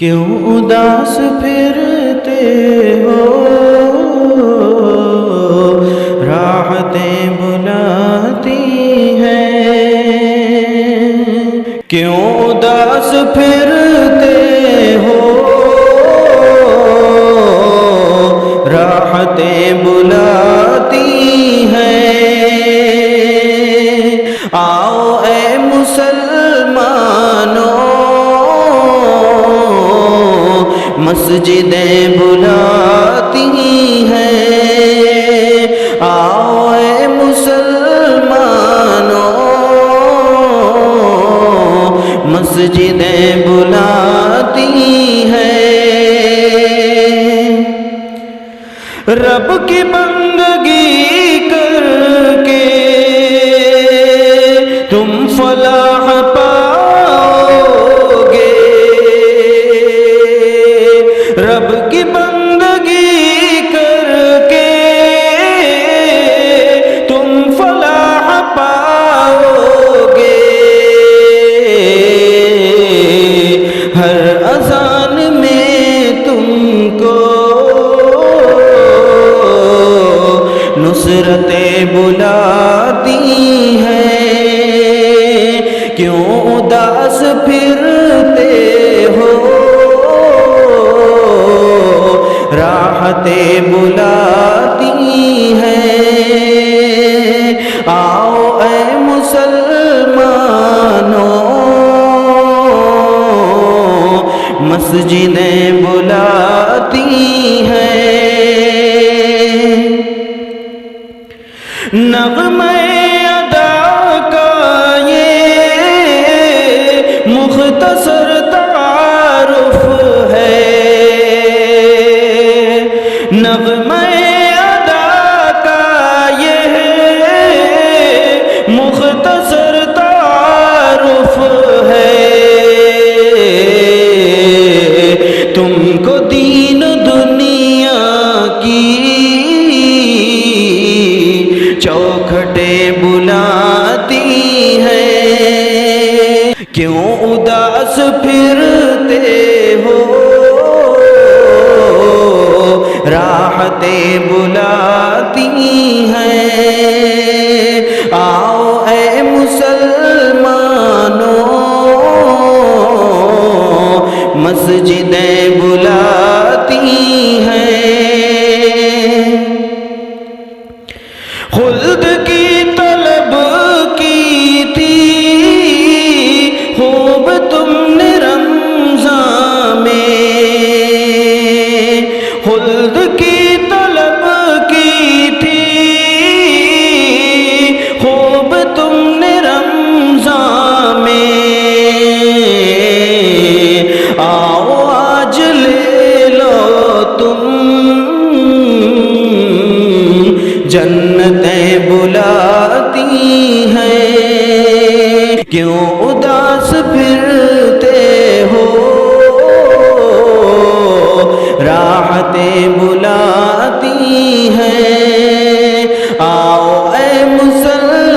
کیوں اداس پھرتے ہو، راحتیں بلاتی ہیں؟ کیوں اداس پھرتے ہو، راحتیں بلاتی ہیں؟ آؤ اے مسلمانوں، مسجدیں بلاتی ہیں۔ آؤ اے مسلمانوں، مسجدیں بلاتی ہیں۔ رب کی بندگی کر کے تم فلاح پاؤ گے، رب کی بندگی کر کے تم فلاح پاؤ گے۔ ہر اذان میں تم کو نصرتیں بلاتی ہیں۔ کیوں اداس پھرتے ہو، راحتیں بلاتی ہیں؟ آؤ اے مسلمانوں، مسجدیں بلاتی ہیں۔ نغمہ ادا کا یہ مختصر تعارف ہے، نغمہ ادا کا یہ مختصر تعارف ہے۔ تم کو دین دنیا کی چوکھٹیں بلاتی ہیں۔ کیوں اداس پھرتے ہو، راحتیں بلاتی ہیں؟ آؤ اے مسلمانوں، مسجدیں بلاتی ہیں۔ خلد کی طلب کی تھی خوب تم نے رمضان میں، خلد کی طلب کی تھی خوب تم نے رمضان میں۔ آؤ آج لے لو تم، جنتیں بلاتی ہیں۔ کیوں اداس پھرتے ہو، راحتیں بلاتی ہیں؟ آؤ اے مسلمانوں،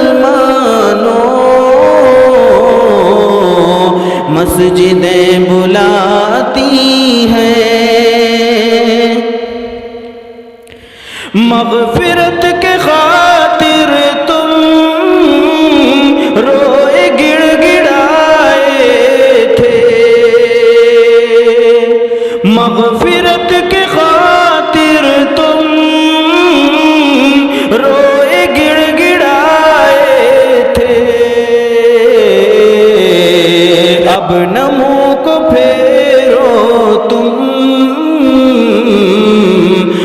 مسجدیں بلاتی ہیں۔ مغفرت کے خاطر تم روئے گڑ گڑائے تھے، مغفرت کے خاطر تم روئے گڑ گڑائے تھے۔ اب نہ منہ کو پھیرو تم،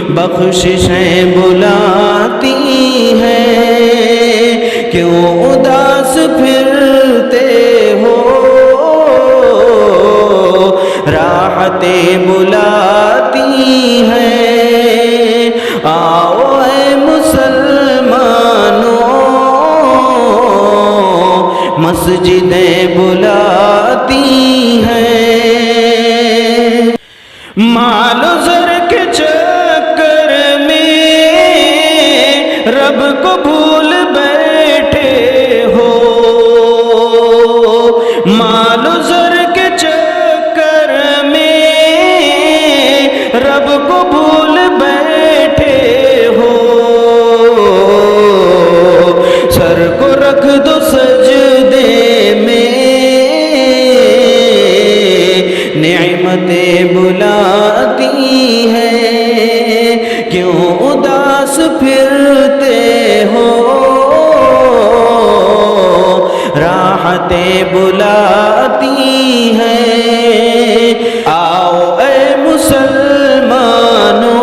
بخششیں بلاتی ہیں۔ کیوں اداس پھرتے ہو، راحتیں بلاتی ہیں؟ آؤ اے مسلمانوں، مسجدیں بلاتی ہیں۔ مال و زر کے چکر میں رب کو بھول بیٹھے ہو، مال و زر کے چکر میں نعمتیں بلاتی ہیں، کیوں اداس پھرتے ہو؟ راحتیں بلاتی ہیں، آؤ اے مسلمانوں،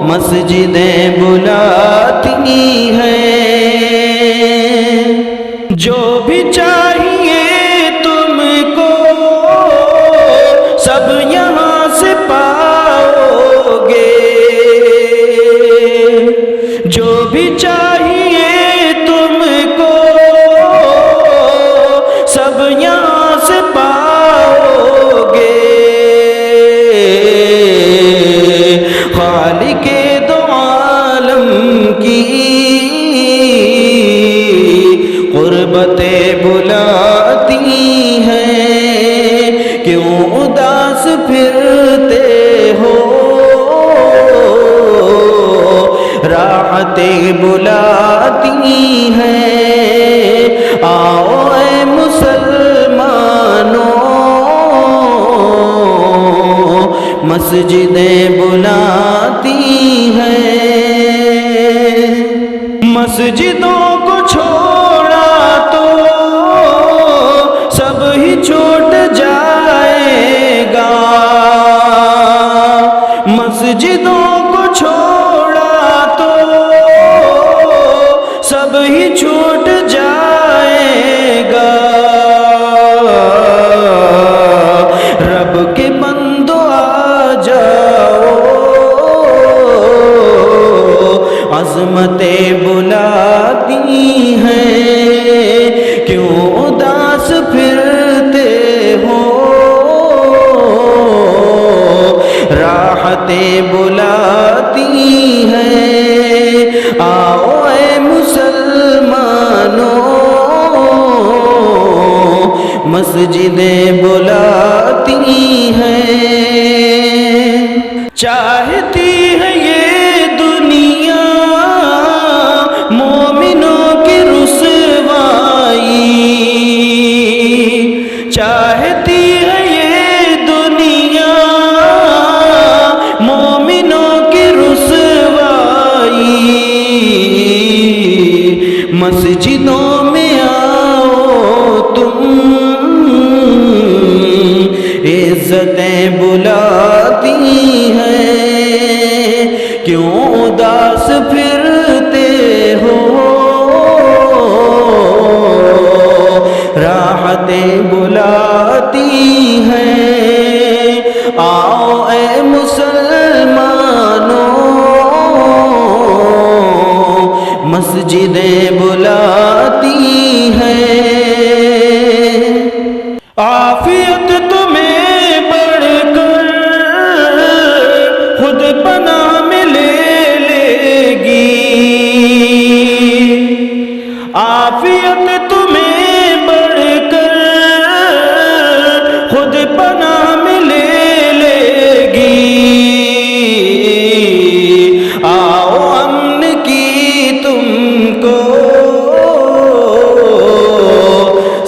مسجدیں بلاتی ہیں۔ جو بھی چاہیے تم کو سب یہاں سے پاؤ گے، جو بھی چاہیے تم کو سب یہاں سے پاؤ گے۔ خالق دو عالم کی قربتیں بلاتی ہیں، کیوں اداس پھرتے ہو؟ راحتیں بلاتی ہیں، آؤ اے مسلمانوں، مسجدیں بلاتی ہیں۔ مسجدوں کو چھوڑا تو سب ہی چھوٹ جائے گا، مسجدوں کو چھوڑا تو سب ہی چھوٹ جائے گا۔ رب کے بندو آ جاؤ، عظمتیں بلاتی ہیں، کیوں اداس پھرتے ہو؟ راحتیں بلاتی ہیں، آؤ اے مسلمانوں، مسجدیں بلاتی ہیں۔ چاہتی ہے یہ دنیا مومنوں کی رسوائی، چاہتی ہے یہ دنیا مومنوں کی رسوائی۔ مسجدوں میں آؤ تم، عزتیں بلاتی ہیں، کیوں اداس پھرتے ہو؟ راحتیں بلاتی ہیں، آؤ اے مسلمانوں، مسجدیں بلاتی ہیں۔ عافیت تمہیں بڑھ کر خود پناہ میں لے لے گی، عافیت تمہیں بڑھ کر خود پناہ میں لے لے گی۔ آؤ امن کی تم کو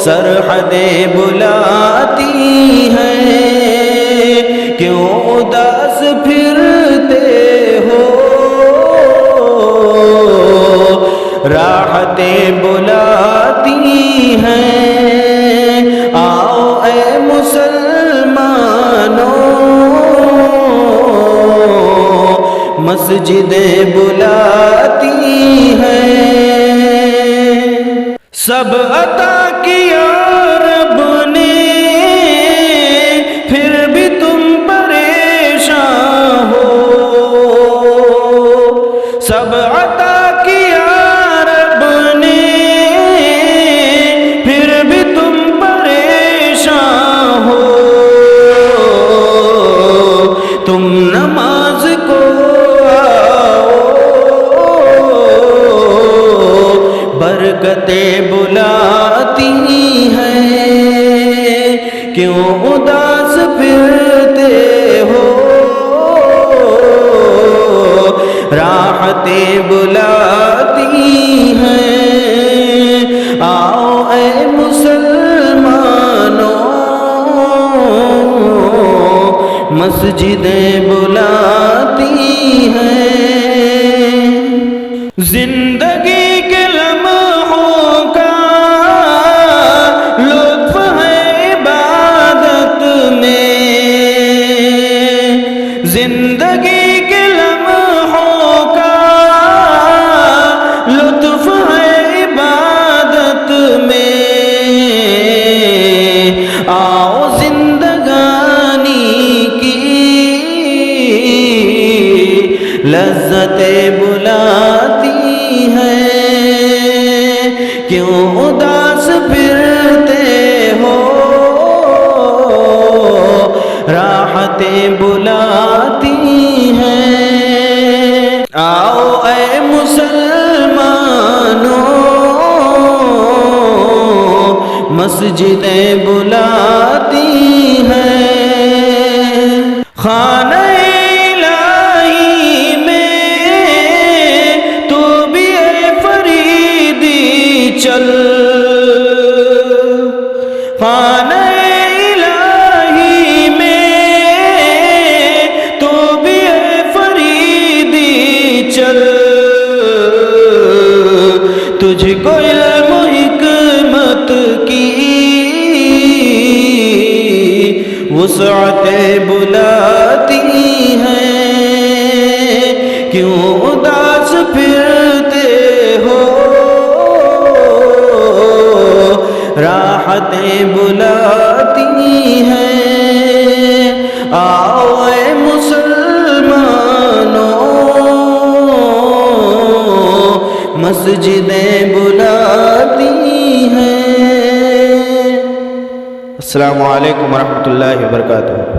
سرحدیں بلاتی ہیں، کیوں اداس پھرتے ہو؟ راحتیں بلاتی ہیں، آؤ اے مسلمانوں، مسجدیں بلاتی ہیں۔ سب عطا کیا رب نے، پھر بھی تم پریشان ہو، سب عطا کیا رب نے، پھر بھی تم پریشان ہو۔ تم نماز کو برکتیں بلاتی ہیں، کیوں اداس پھرتے ہو؟ راحتیں بلاتی ہیں، آؤ اے مسلمانوں، مسجدیں بلاتی ہیں، زندگی کے لمحوں کا لطف ہے عبادت میں، زندگی کے لمحوں کا لطف ہے عبادت میں، آؤ زندگانی کی لذتیں بلاتی ہیں، کیوں اداس پھرتے ہو، راحتیں بلاتی ہیں، آؤ اے مسلمانوں مسجدیں بلاتی ہیں، خانہ الہی میں تو بھی اے فریدی چل، خانہ الہی میں تو بھی اے فریدی چل، تجھ کو علم و حکمت کی وسعتیں بلاتی ہیں، کیوں اداس پھرتے ہو، راحتیں بلاتی ہیں، آؤ اے مسلمانوں مسجدیں بلاتی ہیں۔ السلام علیکم ورحمۃ اللہ وبرکاتہ۔